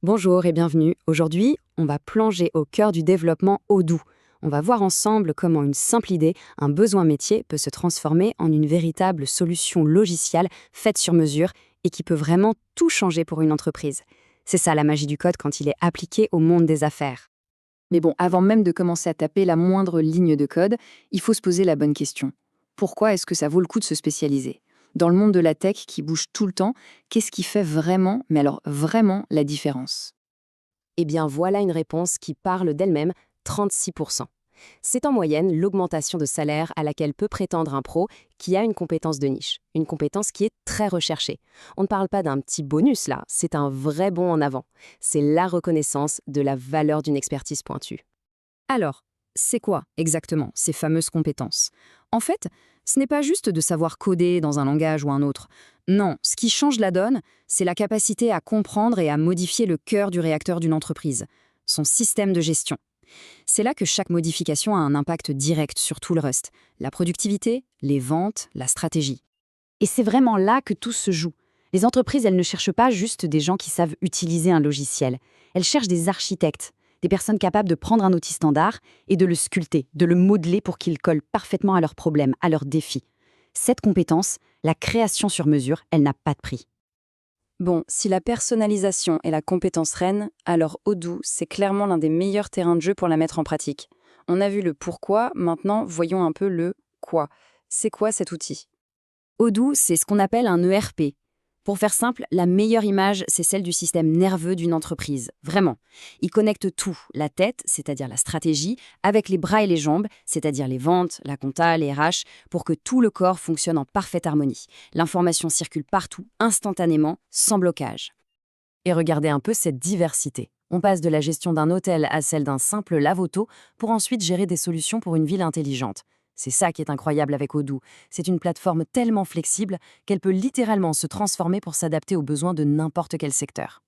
Bonjour et bienvenue. Aujourd'hui, on va plonger au cœur du développement Odoo. On va voir ensemble comment une simple idée, un besoin métier peut se transformer en une véritable solution logicielle faite sur mesure et qui peut vraiment tout changer pour une entreprise. C'est ça la magie du code quand il est appliqué au monde des affaires. Mais bon, avant même de commencer à taper la moindre ligne de code, il faut se poser la bonne question. Pourquoi est-ce que ça vaut le coup de se spécialiser? Dans le monde de la tech qui bouge tout le temps, qu'est-ce qui fait vraiment, mais alors vraiment, la différence? Eh bien voilà une réponse qui parle d'elle-même, 36%. C'est en moyenne l'augmentation de salaire à laquelle peut prétendre un pro qui a une compétence de niche, une compétence qui est très recherchée. On ne parle pas d'un petit bonus là, c'est un vrai bond en avant. C'est la reconnaissance de la valeur d'une expertise pointue. Alors, c'est quoi exactement ces fameuses compétences? En fait, ce n'est pas juste de savoir coder dans un langage ou un autre. Non, ce qui change la donne, c'est la capacité à comprendre et à modifier le cœur du réacteur d'une entreprise, son système de gestion. C'est là que chaque modification a un impact direct sur tout le reste, la productivité, les ventes, la stratégie. Et c'est vraiment là que tout se joue. Les entreprises, elles ne cherchent pas juste des gens qui savent utiliser un logiciel. Elles cherchent des architectes, des personnes capables de prendre un outil standard et de le sculpter, de le modeler pour qu'il colle parfaitement à leurs problèmes, à leurs défis. Cette compétence, la création sur mesure, elle n'a pas de prix. Bon, si la personnalisation est la compétence reine, alors Odoo, c'est clairement l'un des meilleurs terrains de jeu pour la mettre en pratique. On a vu le pourquoi, maintenant voyons un peu le quoi. C'est quoi cet outil? Odoo, c'est ce qu'on appelle un ERP. Pour faire simple, la meilleure image, c'est celle du système nerveux d'une entreprise. Vraiment. Il connecte tout, la tête, c'est-à-dire la stratégie, avec les bras et les jambes, c'est-à-dire les ventes, la compta, les RH, pour que tout le corps fonctionne en parfaite harmonie. L'information circule partout, instantanément, sans blocage. Et regardez un peu cette diversité. On passe de la gestion d'un hôtel à celle d'un simple lave-auto pour ensuite gérer des solutions pour une ville intelligente. C'est ça qui est incroyable avec Odoo. C'est une plateforme tellement flexible qu'elle peut littéralement se transformer pour s'adapter aux besoins de n'importe quel secteur.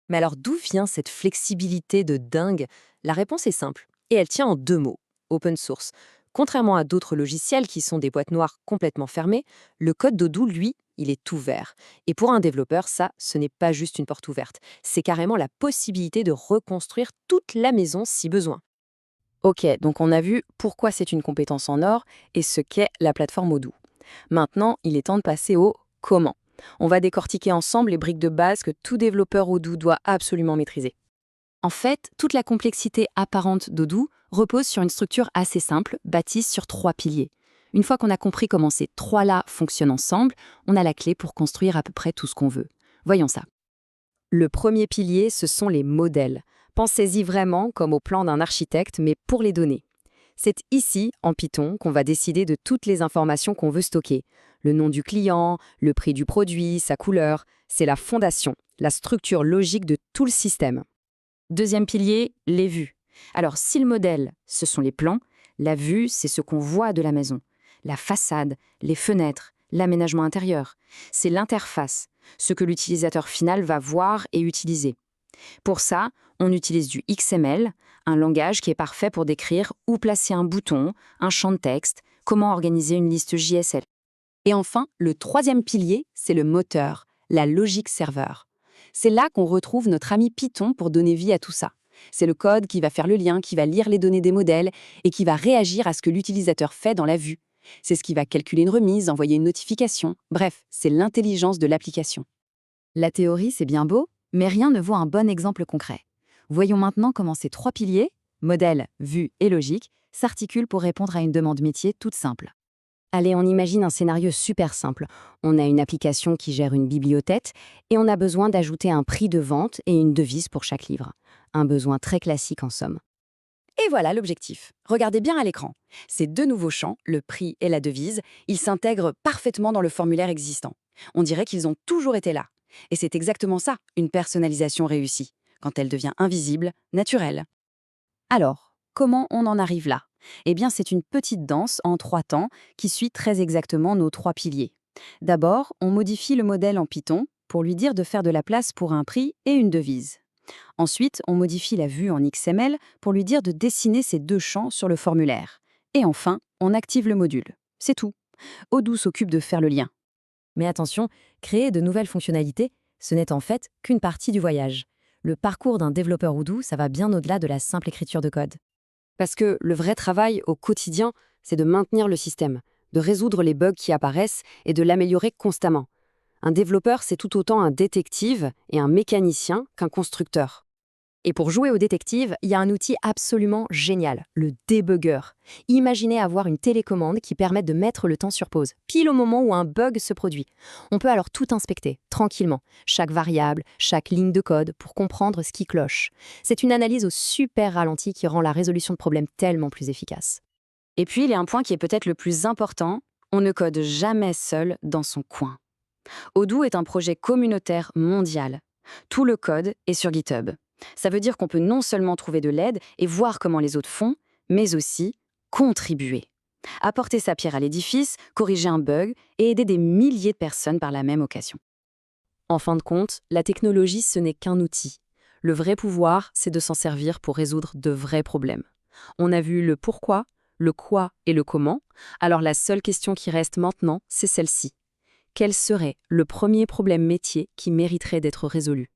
Mais alors d'où vient cette flexibilité de dingue? La réponse est simple, et elle tient en deux mots, open source. Contrairement à d'autres logiciels qui sont des boîtes noires complètement fermées, le code d'Odoo, lui, il est ouvert. Et pour un développeur, ça, ce n'est pas juste une porte ouverte, c'est carrément la possibilité de reconstruire toute la maison si besoin. Ok, donc on a vu pourquoi c'est une compétence en or et ce qu'est la plateforme Odoo. Maintenant, il est temps de passer au comment. On va décortiquer ensemble les briques de base que tout développeur Odoo doit absolument maîtriser. En fait, toute la complexité apparente d'Odoo repose sur une structure assez simple, bâtie sur trois piliers. Une fois qu'on a compris comment ces trois-là fonctionnent ensemble, on a la clé pour construire à peu près tout ce qu'on veut. Voyons ça. Le premier pilier, ce sont les modèles. Pensez-y vraiment comme au plan d'un architecte, mais pour les données. C'est ici, en Python, qu'on va décider de toutes les informations qu'on veut stocker. Le nom du client, le prix du produit, sa couleur, c'est la fondation, la structure logique de tout le système. Deuxième pilier, les vues. Alors, si le modèle, ce sont les plans, la vue, c'est ce qu'on voit de la maison. La façade, les fenêtres, l'aménagement intérieur. C'est l'interface, ce que l'utilisateur final va voir et utiliser. Pour ça, on utilise du XML, un langage qui est parfait pour décrire où placer un bouton, un champ de texte, comment organiser une liste JSL. Et enfin, le troisième pilier, c'est le moteur, la logique serveur. C'est là qu'on retrouve notre ami Python pour donner vie à tout ça. C'est le code qui va faire le lien, qui va lire les données des modèles et qui va réagir à ce que l'utilisateur fait dans la vue. C'est ce qui va calculer une remise, envoyer une notification. Bref, c'est l'intelligence de l'application. La théorie, c'est bien beau, mais rien ne vaut un bon exemple concret. Voyons maintenant comment ces trois piliers, modèle, vue et logique, s'articulent pour répondre à une demande métier toute simple. Allez, on imagine un scénario super simple. On a une application qui gère une bibliothèque et on a besoin d'ajouter un prix de vente et une devise pour chaque livre. Un besoin très classique en somme. Et voilà l'objectif. Regardez bien à l'écran. Ces deux nouveaux champs, le prix et la devise, ils s'intègrent parfaitement dans le formulaire existant. On dirait qu'ils ont toujours été là. Et c'est exactement ça, une personnalisation réussie, quand elle devient invisible, naturelle. Alors, comment on en arrive là? Eh bien, c'est une petite danse en trois temps qui suit très exactement nos trois piliers. D'abord, on modifie le modèle en Python pour lui dire de faire de la place pour un prix et une devise. Ensuite, on modifie la vue en XML pour lui dire de dessiner ces deux champs sur le formulaire. Et enfin, on active le module. C'est tout. Odoo s'occupe de faire le lien. Mais attention, créer de nouvelles fonctionnalités, ce n'est en fait qu'une partie du voyage. Le parcours d'un développeur Odoo, ça va bien au-delà de la simple écriture de code. Parce que le vrai travail au quotidien, c'est de maintenir le système, de résoudre les bugs qui apparaissent et de l'améliorer constamment. Un développeur, c'est tout autant un détective et un mécanicien qu'un constructeur. Et pour jouer au détective, il y a un outil absolument génial, le debugger. Imaginez avoir une télécommande qui permet de mettre le temps sur pause, pile au moment où un bug se produit. On peut alors tout inspecter, tranquillement, chaque variable, chaque ligne de code, pour comprendre ce qui cloche. C'est une analyse au super ralenti qui rend la résolution de problèmes tellement plus efficace. Et puis, il y a un point qui est peut-être le plus important, on ne code jamais seul dans son coin. Odoo est un projet communautaire mondial. Tout le code est sur GitHub. Ça veut dire qu'on peut non seulement trouver de l'aide et voir comment les autres font, mais aussi contribuer. Apporter sa pierre à l'édifice, corriger un bug et aider des milliers de personnes par la même occasion. En fin de compte, la technologie, ce n'est qu'un outil. Le vrai pouvoir, c'est de s'en servir pour résoudre de vrais problèmes. On a vu le pourquoi, le quoi et le comment, alors la seule question qui reste maintenant, c'est celle-ci. Quel serait le premier problème métier qui mériterait d'être résolu ?